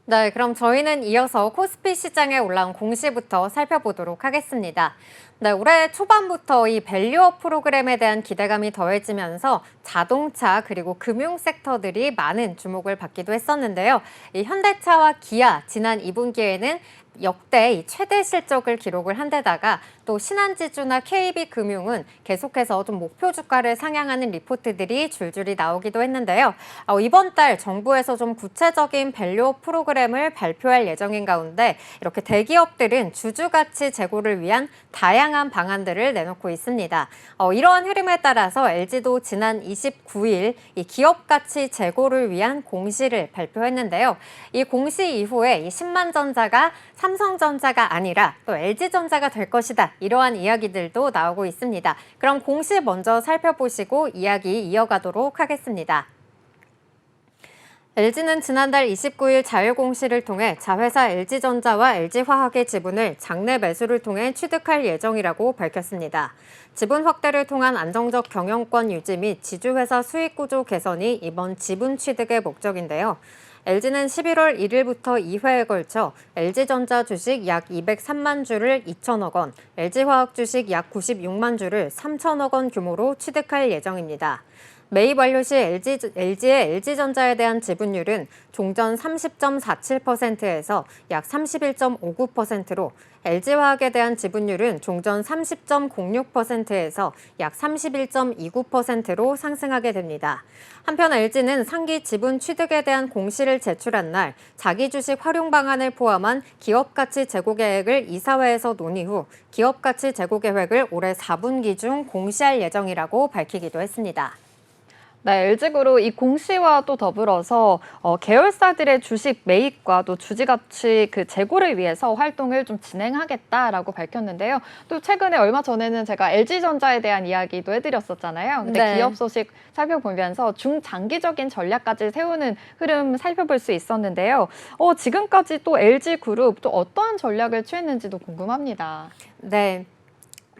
네, 그럼 저희는 이어서 코스피 시장에 올라온 공시부터 살펴보도록 하겠습니다. 네, 올해 초반부터 이 밸류업 프로그램에 대한 기대감이 더해지면서 자동차 그리고 금융 섹터들이 많은 주목을 받기도 했었는데요. 이 현대차와 기아 지난 2분기에는 역대 이 최대 실적을 기록을 한 데다가 또 신한지주나 KB금융은 계속해서 좀 목표 주가를 상향하는 리포트들이 줄줄이 나오기도 했는데요. 이번 달 정부에서 좀 구체적인 밸류업 프로그램을 발표할 예정인 가운데 이렇게 대기업들은 주주가치 제고를 위한 다양한 방안들을 내놓고 있습니다. 이러한 흐름에 따라서 LG도 지난 29일 이 기업가치 제고를 위한 공시를 발표했는데요. 이 공시 이후에 이 신만전자가 삼성전자가 아니라 또 LG전자가 될 것이다. 이러한 이야기들도 나오고 있습니다. 그럼 공시 먼저 살펴보시고 이야기 이어가도록 하겠습니다. LG는 지난달 29일 자율 공시를 통해 자회사 LG전자와 LG화학의 지분을 장내 매수를 통해 취득할 예정이라고 밝혔습니다. 지분 확대를 통한 안정적 경영권 유지 및 지주회사 수익 구조 개선이 이번 지분 취득의 목적인데요. LG는 11월 1일부터 2회에 걸쳐 LG전자 주식 약 203만 주를 2천억 원, LG화학 주식 약 96만 주를 3천억 원 규모로 취득할 예정입니다. 매입 완료 시 LG의 LG전자에 대한 지분율은 종전 30.47%에서 약 31.59%로 LG화학에 대한 지분율은 종전 30.06%에서 약 31.29%로 상승하게 됩니다. 한편 LG는 상기 지분 취득에 대한 공시를 제출한 날 자기 주식 활용 방안을 포함한 기업가치 제고 계획을 이사회에서 논의 후 기업가치 제고 계획을 올해 4분기 중 공시할 예정이라고 밝히기도 했습니다. 네, LG그룹 이 공시와 또 더불어서 계열사들의 주식 매입과 또 주지가치 그 재고를 위해서 활동을 좀 진행하겠다라고 밝혔는데요. 또 최근에 얼마 전에는 제가 LG전자에 대한 이야기도 해드렸었잖아요. 근데 네. 기업 소식 살펴보면서 중장기적인 전략까지 세우는 흐름 살펴볼 수 있었는데요. 지금까지 또 LG그룹 또 어떠한 전략을 취했는지도 궁금합니다. 네.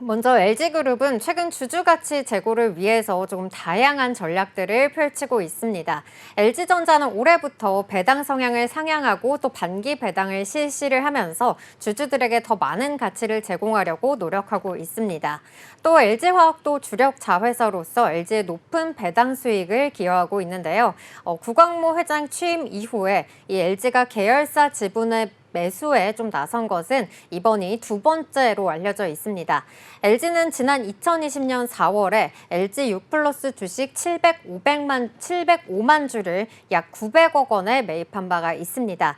먼저 LG그룹은 최근 주주가치 제고를 위해서 조금 다양한 전략들을 펼치고 있습니다. LG전자는 올해부터 배당 성향을 상향하고 또 반기 배당을 실시를 하면서 주주들에게 더 많은 가치를 제공하려고 노력하고 있습니다. 또 LG화학도 주력 자회사로서 LG의 높은 배당 수익을 기여하고 있는데요. 구광모 회장 취임 이후에 이 LG가 계열사 지분의 매수에 좀 나선 것은 이번이 두 번째로 알려져 있습니다. LG는 지난 2020년 4월에 LG U+ 주식 705만 주를 약 900억 원에 매입한 바가 있습니다.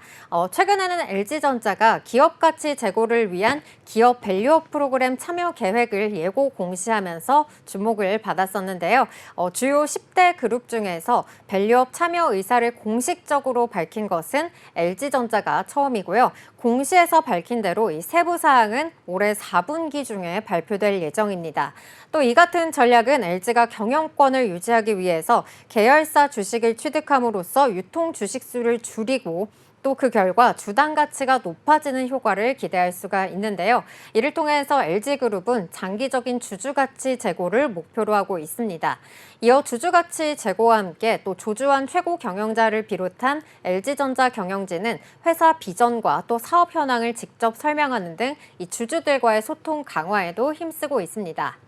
최근에는 LG전자가 기업가치 제고를 위한 기업 밸류업 프로그램 참여 계획을 예고 공시하면서 주목을 받았었는데요. 주요 10대 그룹 중에서 밸류업 참여 의사를 공식적으로 밝힌 것은 LG전자가 처음이고요. 공시에서 밝힌 대로 이 세부 사항은 올해 4분기 중에 발표될 예정입니다. 또 이 같은 전략은 LG가 경영권을 유지하기 위해서 계열사 주식을 취득함으로써 유통 주식 수를 줄이고 또 그 결과 주당 가치가 높아지는 효과를 기대할 수가 있는데요. 이를 통해서 LG그룹은 장기적인 주주가치 제고를 목표로 하고 있습니다. 이어 주주가치 제고와 함께 또 조주환 최고 경영자를 비롯한 LG전자 경영진은 회사 비전과 또 사업 현황을 직접 설명하는 등 이 주주들과의 소통 강화에도 힘쓰고 있습니다.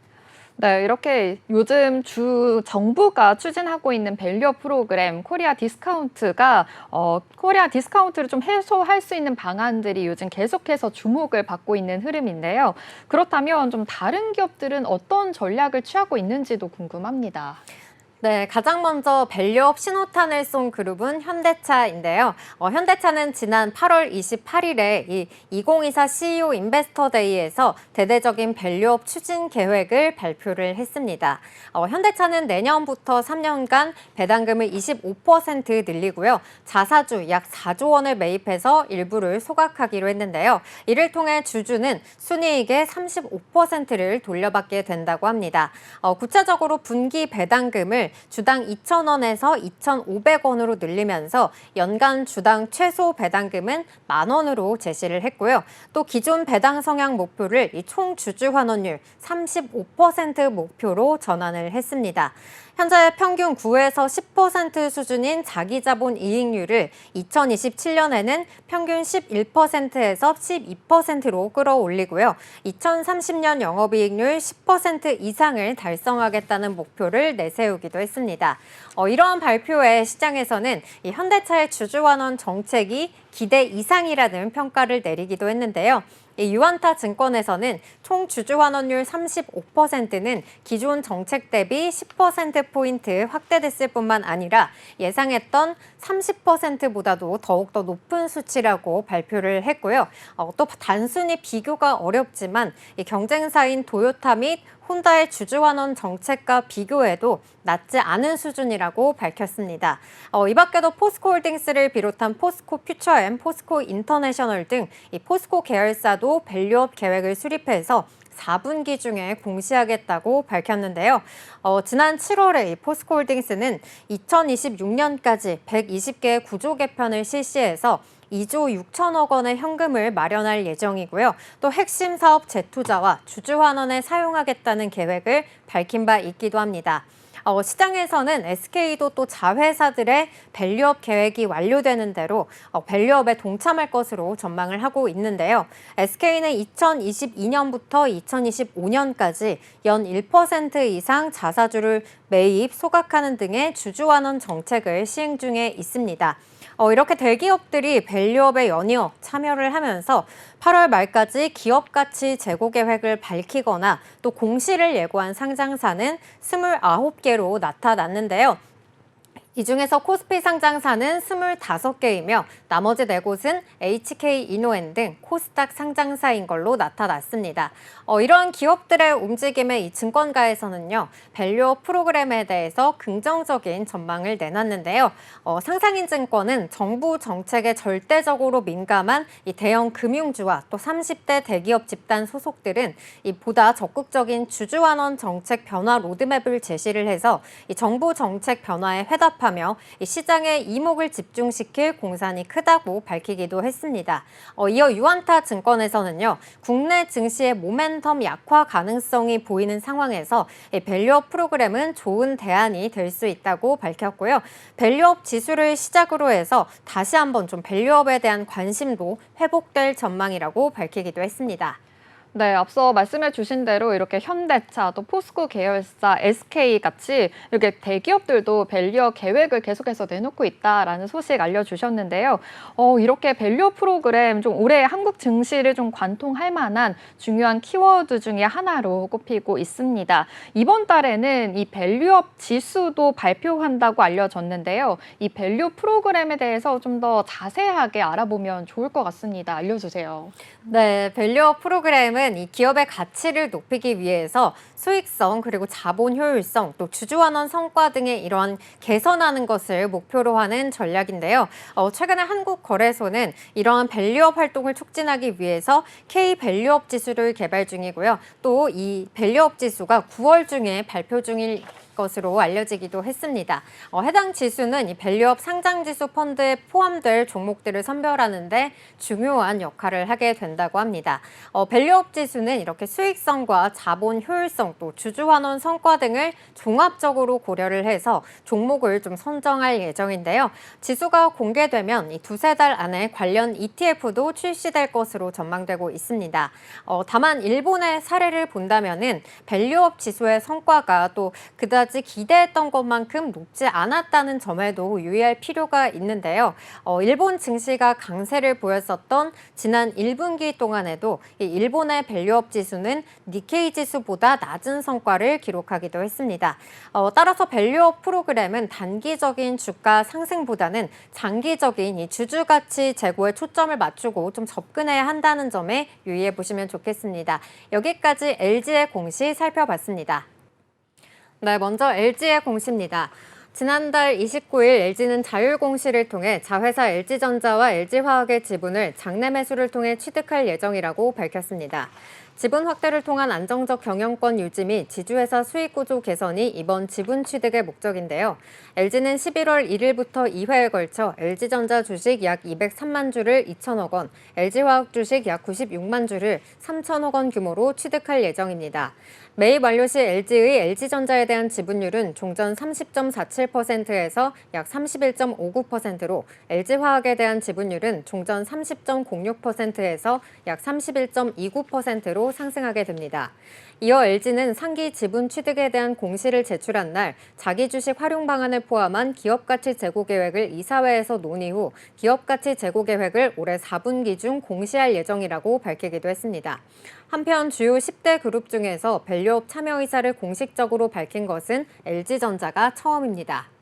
네, 이렇게 요즘 정부가 추진하고 있는 밸류업 프로그램 코리아 디스카운트를 좀 해소할 수 있는 방안들이 요즘 계속해서 주목을 받고 있는 흐름인데요. 그렇다면 좀 다른 기업들은 어떤 전략을 취하고 있는지도 궁금합니다. 네, 가장 먼저 밸류업 신호탄을 쏜 그룹은 현대차인데요. 현대차는 지난 8월 28일에 이 2024 CEO 인베스터 데이에서 대대적인 밸류업 추진 계획을 발표를 했습니다. 현대차는 내년부터 3년간 배당금을 25% 늘리고요. 자사주 약 4조 원을 매입해서 일부를 소각하기로 했는데요. 이를 통해 주주는 순이익의 35%를 돌려받게 된다고 합니다. 구체적으로 분기 배당금을 주당 2,000원에서 2,500원으로 늘리면서 연간 주당 최소 배당금은 10,000원으로 제시를 했고요. 또 기존 배당 성향 목표를 총 주주 환원율 35% 목표로 전환을 했습니다. 현재 평균 9에서 10% 수준인 자기자본 이익률을 2027년에는 평균 11%에서 12%로 끌어올리고요. 2030년 영업이익률 10% 이상을 달성하겠다는 목표를 내세우기도 했습니다. 이러한 발표에 시장에서는 이 현대차의 주주환원 정책이 기대 이상이라는 평가를 내리기도 했는데요. 이 유안타 증권에서는 총 주주환원율 35%는 기존 정책 대비 10%포인트 확대됐을 뿐만 아니라 예상했던 30%보다도 더욱더 높은 수치라고 발표를 했고요. 또 단순히 비교가 어렵지만 이 경쟁사인 토요타 및 혼다의 주주환원 정책과 비교해도 낮지 않은 수준이라고 밝혔습니다. 이 밖에도 포스코홀딩스를 비롯한 포스코 퓨처엠, 포스코 인터내셔널 등 이 포스코 계열사도 밸류업 계획을 수립해서 4분기 중에 공시하겠다고 밝혔는데요. 지난 7월에 이 포스코홀딩스는 2026년까지 120개의 구조 개편을 실시해서 2조 6천억 원의 현금을 마련할 예정이고요. 또 핵심 사업 재투자와 주주환원에 사용하겠다는 계획을 밝힌 바 있기도 합니다. 시장에서는 SK도 또 자회사들의 밸류업 계획이 완료되는 대로 밸류업에 동참할 것으로 전망을 하고 있는데요. SK는 2022년부터 2025년까지 연 1% 이상 자사주를 매입, 소각하는 등의 주주환원 정책을 시행 중에 있습니다. 이렇게 대기업들이 밸류업에 연이어 참여를 하면서 8월 말까지 기업 가치 재고 계획을 밝히거나 또 공시를 예고한 상장사는 29개로 나타났는데요. 이 중에서 코스피 상장사는 25개이며 나머지 4곳은 HK 이노엔 등 코스닥 상장사인 걸로 나타났습니다. 이러한 기업들의 움직임에 이 증권가에서는요, 밸류업 프로그램에 대해서 긍정적인 전망을 내놨는데요. 상상인증권은 정부 정책에 절대적으로 민감한 이 대형 금융주와 또 30대 대기업 집단 소속들은 이 보다 적극적인 주주환원 정책 변화 로드맵을 제시를 해서 이 정부 정책 변화에 회답하며 이 시장에 이목을 집중시킬 공산이 크다고 밝히기도 했습니다. 이어 유안타 증권에서는요, 국내 증시의 모멘텀 약화 가능성이 보이는 상황에서 이 밸류업 프로그램은 좋은 대안이 될 수 있다고 밝혔고요. 밸류업 지수를 시작으로 해서 다시 한번 좀 밸류업에 대한 관심도 회복될 전망이라고 밝히기도 했습니다. 네, 앞서 말씀해 주신 대로 이렇게 현대차, 또 포스코 계열사, SK 같이 이렇게 대기업들도 밸류업 계획을 계속해서 내놓고 있다라는 소식 알려주셨는데요. 이렇게 밸류업 프로그램 좀 올해 한국 증시를 좀 관통할 만한 중요한 키워드 중에 하나로 꼽히고 있습니다. 이번 달에는 이 밸류업 지수도 발표한다고 알려졌는데요. 이 밸류업 프로그램에 대해서 좀 더 자세하게 알아보면 좋을 것 같습니다. 알려주세요. 네, 밸류업 프로그램은 이 기업의 가치를 높이기 위해서 수익성 그리고 자본 효율성 또 주주환원 성과 등의 이러한 개선하는 것을 목표로 하는 전략인데요. 최근에 한국거래소는 이러한 밸류업 활동을 촉진하기 위해서 K-밸류업 지수를 개발 중이고요. 또 이 밸류업 지수가 9월 중에 발표 중일 것으로 알려지기도 했습니다. 해당 지수는 이 밸류업 상장지수 펀드에 포함될 종목들을 선별하는 데 중요한 역할을 하게 된다고 합니다. 밸류업 지수는 이렇게 수익성과 자본 효율성 또 주주환원 성과 등을 종합적으로 고려를 해서 종목을 좀 선정할 예정인데요. 지수가 공개되면 이 두세 달 안에 관련 ETF도 출시될 것으로 전망되고 있습니다. 다만 일본의 사례를 본다면은 밸류업 지수의 성과가 또 그다지 기대했던 것만큼 높지 않았다는 점에도 유의할 필요가 있는데요. 일본 증시가 강세를 보였었던 지난 1분기 동안에도 이 일본의 밸류업 지수는 니케이 지수보다 낮은 성과를 기록하기도 했습니다. 따라서 밸류업 프로그램은 단기적인 주가 상승보다는 장기적인 이 주주 가치 제고에 초점을 맞추고 좀 접근해야 한다는 점에 유의해 보시면 좋겠습니다. 여기까지 LG의 공시 살펴봤습니다. 네, 먼저 LG의 공시입니다. 지난달 29일 LG는 자율 공시를 통해 자회사 LG전자와 LG화학의 지분을 장내 매수를 통해 취득할 예정이라고 밝혔습니다. 지분 확대를 통한 안정적 경영권 유지 및 지주회사 수익 구조 개선이 이번 지분 취득의 목적인데요. LG는 11월 1일부터 2회에 걸쳐 LG전자 주식 약 203만 주를 2천억 원, LG화학 주식 약 96만 주를 3천억 원 규모로 취득할 예정입니다. 매입 완료 시 LG의 LG전자에 대한 지분율은 종전 30.47%에서 약 31.59%로 LG화학에 대한 지분율은 종전 30.06%에서 약 31.29%로 상승하게 됩니다. 이어 LG는 상기 지분 취득에 대한 공시를 제출한 날 자기 주식 활용 방안을 포함한 기업가치 제고 계획을 이사회에서 논의 후 기업가치 제고 계획을 올해 4분기 중 공시할 예정이라고 밝히기도 했습니다. 한편 주요 10대 그룹 중에서 밸류업 참여 의사를 공식적으로 밝힌 것은 LG전자가 처음입니다.